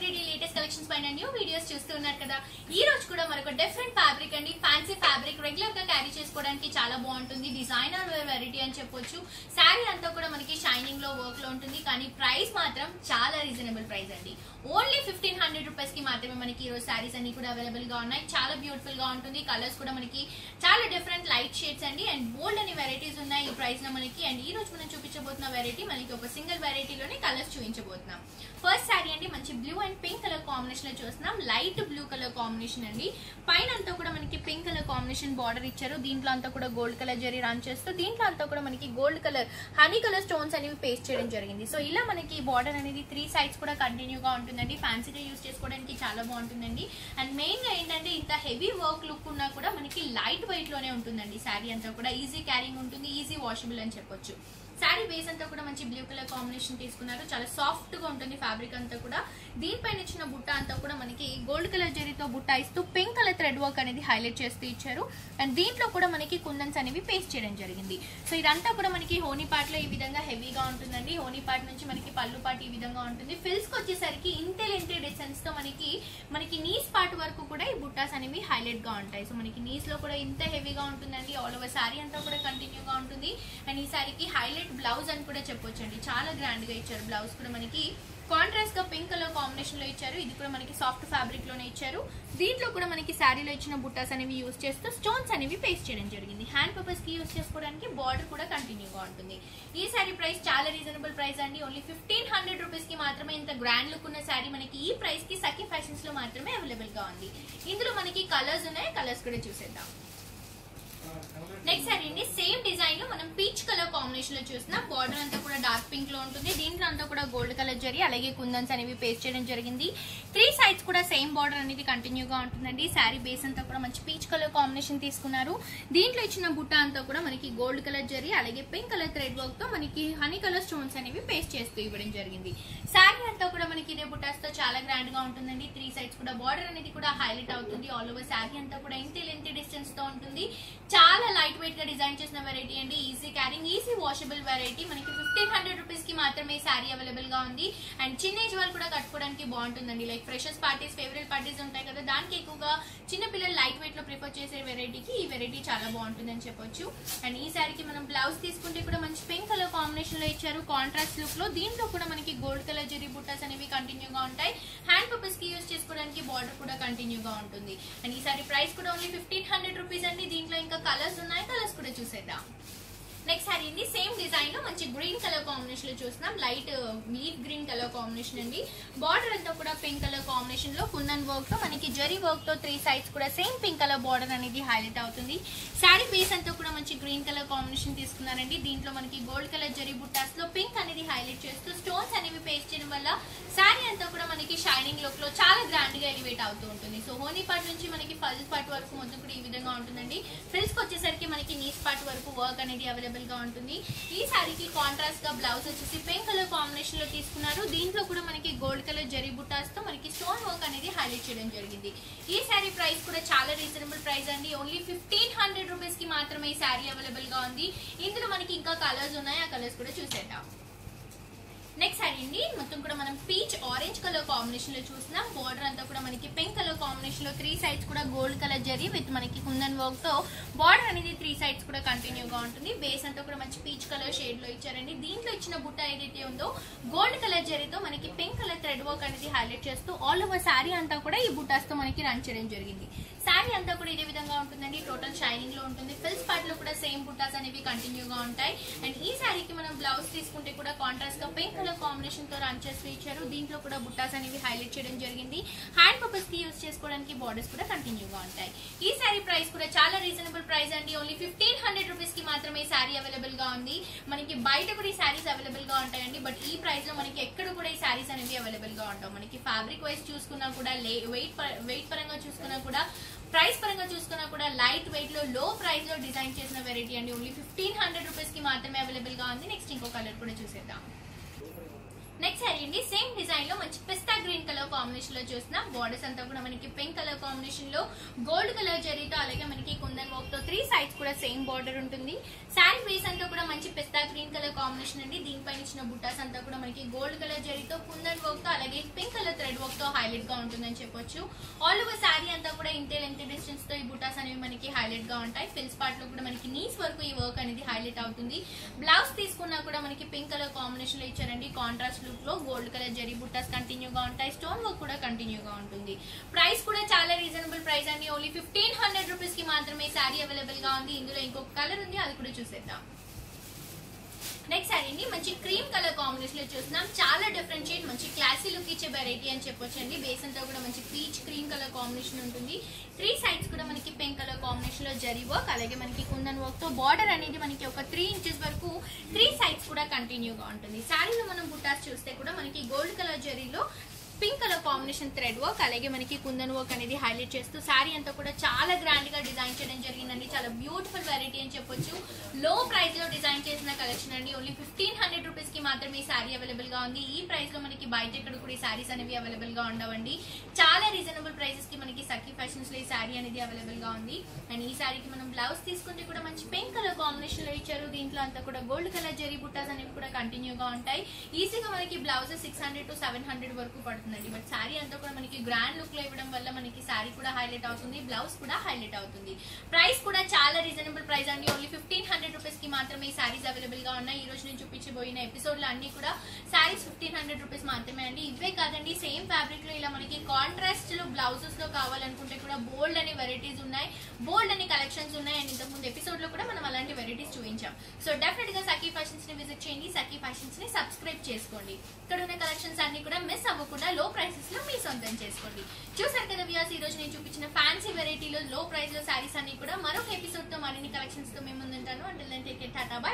Everyday latest collections పైన new videos చూస్తూ ఉన్నారు కదా. ఈ రోజు కూడా మరొక డిఫరెంట్ ఫ్యాబ్రిక్ అండి. ఫ్యాన్సీ ఫ్యాబ్రిక్ రెగ్యులర్ గా క్యారీ చేసుకోవడానికి చాలా బాగుంటుంది. డిజైనర్ వేర్ వెరైటీ అని చెప్పొచ్చు. శారీ అంతా కూడా మనకి షైనింగ్ లో వర్క్ లో ఉంటుంది, కానీ ప్రైస్ మాత్రం చాలా రీజనబుల్ ప్రైస్ అండి. ఓన్లీ 1500 రూపీస్ కి మాత్రమే మనకి ఈ రోజు శారీస్ అన్ని కూడా అవైలబుల్ గా ఉన్నాయి. చాలా బ్యూటిఫుల్ గా ఉంటుంది. కలర్స్ కూడా మనకి చాలా డిఫరెంట్ లైట్ షేడ్స్ అండి, అండ్ బోల్డ్ అని వెరైటీస్ ఉన్నాయి ఈ ప్రైస్ లో మనకి. అండ్ ఈ రోజు మనం చూపించబోతున్న వెరైటీ మనకి ఒక సింగిల్ వెరైటీలోనే కలర్స్ చూపించబోతున్నాం. ఫస్ట్ శారీ అండి మంచి blue and pink colour combination లో చూస్తున్నాం. లైట్ బ్లూ కలర్ కాంబినేషన్ అండి. పైన అంతా కూడా మనకి పింక్ కలర్ కాంబినేషన్ బార్డర్ ఇచ్చారు. దీంట్లో అంతా కూడా గోల్డ్ కలర్ జరీ రన్ చేస్తూ దీంట్లో అంతా కూడా మనకి gold colour honey colour stones అనేవి పేస్ట్ చేయడం జరిగింది. సో ఇలా మనకి బార్డర్ అనేది 3 సైడ్స్ కూడా కంటిన్యూగా ఉంటుందండి. ఫ్యాన్సీగా యూజ్ చేసుకోవడానికి చాలా బాగుంటుందండి. అండ్ మెయిన్ గా ఏంటంటే ఇంత హెవీ వర్క్ లుక్ ఉన్నా కూడా మనకి లైట్ వెయిట్ లోనే ఉంటుందండి. శారీ అంతా కూడా ఈజీ క్యారింగ్ ఉంటుంది, ఈజీ వాషబుల్ అని చెప్పొచ్చు. శారీ బేస్ అంతా కూడా మంచి బ్లూ కలర్ కాంబినేషన్ తీసుకున్నారు. చాలా సాఫ్ట్ గా ఉంటుంది ఫ్యాబ్రిక్ అంతా కూడా. దీనిపైన ఇచ్చిన బుట్ట అంతా కూడా మనకి గోల్డ్ కలర్ జరీతో బుట్ట ఇస్తూ పింక్ కలర్ థ్రెడ్ వర్క్ అనేది హైలైట్ చేస్తూ ఇచ్చారు. అండ్ దీంట్లో కూడా మనకి కుందన్స్ అనేవి పేస్ట్ చేయడం జరిగింది. సో ఇదంతా కూడా మనకి హోనీ పార్ట్ లో ఈ విధంగా హెవీగా ఉంటుందండి. హోనీ పార్ట్ నుంచి మనకి పళ్ళు పార్ట్ ఈ విధంగా ఉంటుంది. ఫిల్స్ కి వచ్చేసరికి ఇంతే డిస్టెన్స్ తో మనకి నీస్ పార్ట్ వరకు కూడా ఈ బుట్టాస్ అనేవి హైలైట్ గా ఉంటాయి. సో మనకి నీస్ లో కూడా ఇంత హెవీగా ఉంటుందండి. ఆల్ ఓవర్ శారీ అంతా కూడా కంటిన్యూగా ఉంటుంది. అండ్ ఈ శారీకి హైలైట్ బ్లౌజ్ అని కూడా చెప్పొచ్చండి. చాలా గ్రాండ్ గా ఇచ్చారు. బ్లౌజ్ కూడా మనకి కాంట్రాస్ట్ గా పింక్ కలర్ కాంబినేషన్ లో ఇచ్చారు. ఇది కూడా మనకి సాఫ్ట్ ఫ్యాబ్రిక్ లోనే ఇచ్చారు. దీంట్లో కూడా మనకి శారీలో ఇచ్చిన బుట్టాస్ అనేవి యూజ్ చేస్తూ స్టోన్స్ అనేవి పేస్ట్ చేయడం జరిగింది. హ్యాండ్ పర్పస్ కి యూజ్ చేసుకోవడానికి బార్డర్ కూడా కంటిన్యూగా ఉంటుంది. ఈ శారీ ప్రైస్ చాలా రీజనబుల్ ప్రైస్ అండి. ఓన్లీ 1500 రూపీస్ కి మాత్రమే ఇంత గ్రాండ్ లుక్ ఉన్న శారీ మనకి ఈ ప్రైస్ కి సఖీ ఫ్యాషన్స్ లో మాత్రమే అవైలబుల్ గా ఉంది. ఇందులో మనకి కలర్స్ ఉన్నాయి, కలర్స్ కూడా చూసేద్దాం. నెక్స్ట్ శారీ అండి సేమ్ డిజైన్ లో మనం పీచ్ కలర్ కాంబినేషన్ లో చూస్తున్నాం. బార్డర్ అంతా కూడా డార్క్ పింక్ లో ఉంటుంది. దీంట్లో అంతా కూడా గోల్డ్ కలర్ జరీ అలాగే కుందన్స్ అనేవి పేస్ట్ చేయడం జరిగింది. 3 సైడ్స్ కూడా సేమ్ బార్డర్ అనేది కంటిన్యూగా ఉంటుందండి. శారీ బేస్ అంతా కూడా మంచి పీచ్ కలర్ కాంబినేషన్ తీసుకున్నారు. దీంట్లో ఇచ్చిన బుట్ట అంతా కూడా మనకి గోల్డ్ కలర్ జరీ అలాగే పింక్ కలర్ థ్రెడ్ వర్క్ తో మనకి హనీ కలర్ స్టోన్స్ అనేవి పేస్ట్ చేస్తూ ఇవ్వడం జరిగింది. శారీ అంతా కూడా మనకి ఇదే బుట్టాస్ తో చాలా గ్రాండ్ గా ఉంటుందండి. 3 సైడ్స్ కూడా బార్డర్ అనేది కూడా హైలైట్ అవుతుంది. ఆల్ ఓవర్ శారీ అంతా కూడా ఇంతే డిస్టెన్స్ తో ఉంటుంది. చాలా లైట్ వెయిట్ గా డిజైన్ చేసిన వెరైటీ అండి. Easy carrying, easy washable variety. మనకి 1500 రూపీస్ కి మాత్రమే శారీ అవైలబుల్ గా ఉంది. అండ్ చిన్న ఏజ్ వాళ్ళు కూడా కట్టుకోవడానికి బాగుంటుందండి. Like freshers parties, favourite parties ఉంటాయి కదా, దానికి ఎక్కువగా చిన్న పిల్లలు లైట్ వెయిట్ లో ప్రిఫర్ చేసే వెరైటీకి ఈ వెరైటీ చాలా బాగుంటుంది అని చెప్పొచ్చు. అండ్ ఈ శారీకి మనం బ్లౌజ్ తీసుకుంటే కూడా మంచి పింక్ కలర్ కాంబినేషన్ లో ఇచ్చారు కాంట్రాస్ట్ లుక్ లో. దీంట్లో కూడా మనకి గోల్డ్ కలర్ జరీ బుట్టాస్ అనేవి కంటిన్యూగా ఉంటాయి. హ్యాండ్ పర్పస్ కి యూజ్ చేసుకోవడానికి బార్డర్ కూడా కంటిన్యూగా ఉంటుంది. అండ్ ఈ శారీ ప్రైస్ కూడా ఓన్లీ 1500 రూపీస్ అండి. దీంట్లో ఇంకా కలర్స్ ఉన్నాయి, కలర్స్ కూడా చూసేద్దాం. నెక్స్ట్ శారీ అండి సేమ్ డిజైన్ లో మంచి గ్రీన్ కలర్ కాంబినేషన్ లో చూస్తున్నాం. Light leaf green colour combination అండి. బార్డర్ అంతా కూడా పింక్ కలర్ కాంబినేషన్ లో కుందన్ వర్క్ తో మనకి జరీ వర్క్ తో 3 సైడ్స్ కూడా సేమ్ పింక్ కలర్ బార్డర్ అనేది హైలైట్ అవుతుంది. శారీ బేస్ అంతా కూడా మంచి గ్రీన్ కలర్ కాంబినేషన్ తీసుకున్నారండి. దీంట్లో మనకి గోల్డ్ కలర్ జరీ బుట్టాస్ లో పింక్ అనేది హైలైట్ చేస్తూ స్టోన్స్ అనేవి పేస్ట్ చేయడం వల్ల శారీ అంతా కూడా మనకి షైనింగ్ లుక్ లో చాలా గ్రాండ్ గా ఎలివేట్ అవుతూ ఉంటుంది. సో హోనీ పార్ట్ నుంచి మనకి ఫల్ పార్ట్ వరకు మొత్తం కూడా ఈ విధంగా ఉంటుందండి. ఫ్రిల్స్ కి వచ్చేసరికి మనకి నీస్ పార్ట్ వరకు వర్క్ అనేది అవైలబుల్ గా ఉంటుంది. ఈ శారీకి కాంట్రాస్ట్ గా బ్లౌజ్ వచ్చేసి పింక్ కలర్ కాంబినేషన్ లో తీసుకున్నారు. దీంట్లో కూడా మనకి గోల్డ్ కలర్ జరీ బుట్టాస్ తో మనకి స్టోన్ వర్క్ అనేది హైలైట్ చేయడం జరిగింది. ఈ శారీ ప్రైస్ కూడా చాలా రీజనబుల్ ప్రైస్ అండి. ఓన్లీ 1500 రూపీస్ కి మాత్రమే ఈ శారీ అవైలబుల్ గా ఉంది. ఇందులో మనకి ఇంకా కలర్స్ ఉన్నాయి, ఆ కలర్స్ కూడా చూసేద్దాం. నెక్స్ట్ శారీ అండి మొత్తం కూడా మనం పీచ్ ఆరెంజ్ కలర్ కాంబినేషన్ లో చూస్తున్నాం. బార్డర్ అంతా కూడా మనకి పింక్ కలర్ కాంబినేషన్ లో 3 సైడ్స్ కూడా గోల్డ్ కలర్ జరీ విత్ మనకి కుందన్ వర్క్ తో బార్డర్ అనేది 3 సైడ్స్ కూడా కంటిన్యూగా ఉంటుంది. బేస్ అంతా కూడా మంచి పీచ్ కలర్ షేడ్ లో ఇచ్చారండి. దీంట్లో ఇచ్చిన బుట్ట ఏదైతే ఉందో గోల్డ్ కలర్ జరీతో మనకి పింక్ కలర్ థ్రెడ్ వర్క్ అనేది హైలైట్ చేస్తూ ఆల్ ఓవర్ శారీ అంతా కూడా ఈ బుట్టాస్ తో మనకి రన్ చేయడం జరిగింది. శారీ అంతా కూడా ఇదే విధంగా ఉంటుందండి. టోటల్ షైనింగ్ లో ఉంటుంది. ఫిల్స్ పార్ట్ లో కూడా సేమ్ బుట్టాస్ అనేవి కంటిన్యూగా ఉంటాయి. అండ్ ఈ శారీకి మనం బ్లౌజ్ తీసుకుంటే కూడా కాంట్రాస్ట్ గా పింక్ కలర్ కాంబినేషన్ తో రన్ చేస్తూ ఇచ్చారు. దీంట్లో కూడా బుట్టాస్ అనేవి హైలైట్ చేయడం జరిగింది. హ్యాండ్ పర్పస్ కి యూజ్ చేసుకోవడానికి బార్డర్స్ కూడా కంటిన్యూగా ఉంటాయి. ఈ శారీ ప్రైస్ కూడా చాలా రీజనబుల్ ప్రైస్ అండి. ఓన్లీ 1500 రూపీస్ కి మాత్రమే శారీ అవైలబుల్ గా ఉంది. మనకి బయట కూడా ఈ శారీస్ అవైలబుల్ గా ఉంటాయండి. బట్ ఈ ప్రైస్ లో మనకి ఎక్కడ కూడా ఈ శారీస్ అనేవి అవైలబుల్ గా ఉంటాయి. మనకి ఫ్యాబ్రిక్ వైజ్ చూసుకున్నా కూడా వెయిట్ పరంగా చూసుకున్నా కూడా ప్రైస్ పరంగా చూసుకున్నా కూడా లైట్ వెయిట్ లో లో ప్రైస్ లో డిజైన్ చేసిన వెరైటీ అండి. ఓన్లీ 1500 రూపీస్ కి మాత్రమే అవైలబుల్ గా ఉంది. నెక్స్ట్ ఇంకో కలర్ కూడా చూసేద్దాం. నెక్స్ట్ సారీ అండి సేమ్ డిజైన్ లో మంచి పిస్తా గ్రీన్ కలర్ కాంబినేషన్ లో చూస్తున్నాం. బోర్డర్స్ అంతా కూడా మనకి పింక్ కలర్ కాంబినేషన్ లో గోల్డ్ కలర్ జరీతో అలాగే మనకి కుందన్ వర్క్ తో 3 సైడ్స్ కూడా సేమ్ బార్డర్ ఉంటుంది. శారీ బేస్ అంతా కూడా మంచి పిస్తా గ్రీన్ కలర్ కాంబినేషన్ అండి. దీనిపైన ఇచ్చిన బుట్టాస్ అంతా కూడా మనకి గోల్డ్ కలర్ జరీతో కుందన్ వర్క్ తో అలాగే పింక్ కలర్ థ్రెడ్ వర్క్ తో హైలైట్ గా ఉంటుందని చెప్పొచ్చు. ఆల్ ఓవర్ శారీ అంతా కూడా ఇంతే లెంత్ డిస్టెన్స్ తో ఈ బుట్టాస్ అనేవి మనకి హైలైట్ గా ఉంటాయి. ఫిల్స్ పార్ట్ లో కూడా మనకి నీస్ వరకు ఈ వర్క్ అనేది హైలైట్ అవుతుంది. బ్లౌజ్ తీసుకున్నా కూడా మనకి పింక్ కలర్ కాంబినేషన్ లో ఇచ్చారండి. కాంట్రాస్ట్ లుక్ లో గోల్డ్ కలర్ జరీ బుట్టాస్ కంటిన్యూగా ఉంటాయి. స్టోన్ వర్క్ కూడా కంటిన్యూగా ఉంటుంది. ప్రైస్ కూడా చాలా రీజనబుల్ ప్రైస్ అండి. ఓన్లీ 1500 రూపీస్ కి మాత్రమే శారీ అవైలబుల్ గా ఉంది. ఇందులో ఇంకొక కలర్ ఉంది, అది కూడా చూసేద్దాం. నెక్స్ట్ సారీ అండి మంచి క్రీమ్ కలర్ కాంబినేషన్ లో చూస్తున్నాం. చాలా డిఫరెంషియేట్ మంచి క్లాసీ లుక్ ఇచ్చే వెరైటీ అని చెప్పొచ్చు అండి. బేస్ అంతా కూడా మంచి పీచ్ క్రీమ్ కలర్ కాంబినేషన్ ఉంటుంది. 3 సైడ్స్ కూడా మనకి పింక్ కలర్ కాంబినేషన్ లో జరీ వర్క్ అలాగే మనకి కుందన్ వర్క్ తో బార్డర్ అనేది మనకి ఒక 3 ఇంచెస్ వరకు 3 సైడ్స్ కూడా కంటిన్యూగా ఉంటుంది. శారీలో మనం బుట్టాస్ చూస్తే కూడా మనకి గోల్డ్ కలర్ జరీలో pink colour combination thread work అలాగే మనకి కుందన్ వర్క్ అనేది హైలైట్ చేస్తూ శారీ అంతా కూడా చాలా గ్రాండ్ గా డిజైన్ చేయడం జరిగిందండి. చాలా బ్యూటిఫుల్ వెరైటీ అని చెప్పొచ్చు. లో ప్రైస్ లో డిజైన్ చేసిన కలెక్షన్ అండి. ఓన్లీ 1500 రూపీస్ కి మాత్రమే ఈ శారీ అవైలబుల్ గా ఉంది. ఈ ప్రైస్ లో మనకి బయట ఎక్కడ కూడా ఈ శారీస్ అనేవి అవైలబుల్ గా ఉండవండి. చాలా రీజనబుల్ ప్రైసెస్ కి మనకి సఖీ ఫ్యాషన్స్ లో ఈ శారీ అనేది అవైలబుల్ గా ఉంది. అండ్ ఈ శారీకి మనం బ్లౌజ్ తీసుకుంటే కూడా మంచి పింక్ కలర్ కాంబినేషన్ లో ఇచ్చారు. దీంట్లో అంతా కూడా గోల్డ్ కలర్ జరీ బుట్టాస్ అనేవి కూడా కంటిన్యూగా ఉంటాయి. ఈజీగా మనకి బ్లౌజ్ 600 to 700 వరకు పడుతుంది. బట్ శారీ అంతా కూడా మనకి గ్రాండ్ లుక్ లో ఇవ్వడం వల్ల మనకి శారీ కూడా హైలైట్ అవుతుంది, బ్లౌజ్ కూడా హైలైట్ అవుతుంది. ప్రైస్ కూడా చాలా రీజనబుల్ ప్రైస్ అండి. ఓన్లీ 1500 రూపీస్ కి మాత్రమే ఈ శారీస్ అవైలబుల్ గా ఉన్నాయి. ఈ రోజు నేను చూపించబోయిన ఎపిసోడ్ లో అన్ని కూడా శారీస్ 1500 రూపీస్ మాత్రమే అండి. ఇవే కాదండి సేమ్ ఫ్యాబ్రిక్ లో ఇలా మనకి కాంట్రాస్ట్ లో బ్లౌజెస్ లో కావాలనుకుంటే కూడా బోల్డ్ అనే వెరైటీస్ ఉన్నాయి, బోల్డ్ అనే కలెక్షన్స్ ఉన్నాయి. అండ్ ఇంతకు ముందు ఎపిసోడ్ లో కూడా మనం అలాంటి వెరైటీస్ చూపించాం. సో డెఫినెట్ గా సఖీ ఫ్యాషన్స్ ని విజిట్ చేయండి, సఖీ ఫ్యాషన్స్ ని సబ్స్క్రైబ్ చేసుకోండి. ఇక్కడ ఉన్న కలెక్షన్స్ అన్ని కూడా మిస్ అవ్వకుండా లో ప్రైసెస్ లో మీ సొంతం చేసుకోండి. చూసారు కదా వ్యూయర్స్, ఈ రోజు నేను చూపించిన ఫ్యాన్సీ వెరైటీలో లో ప్రైస్ లో శారీస్ అన్ని కూడా మరొక ఎపిసోడ్ తో మరిన్ని కలెక్షన్స్ తో మేము ముందుంటాను. Until then take care, tata, by.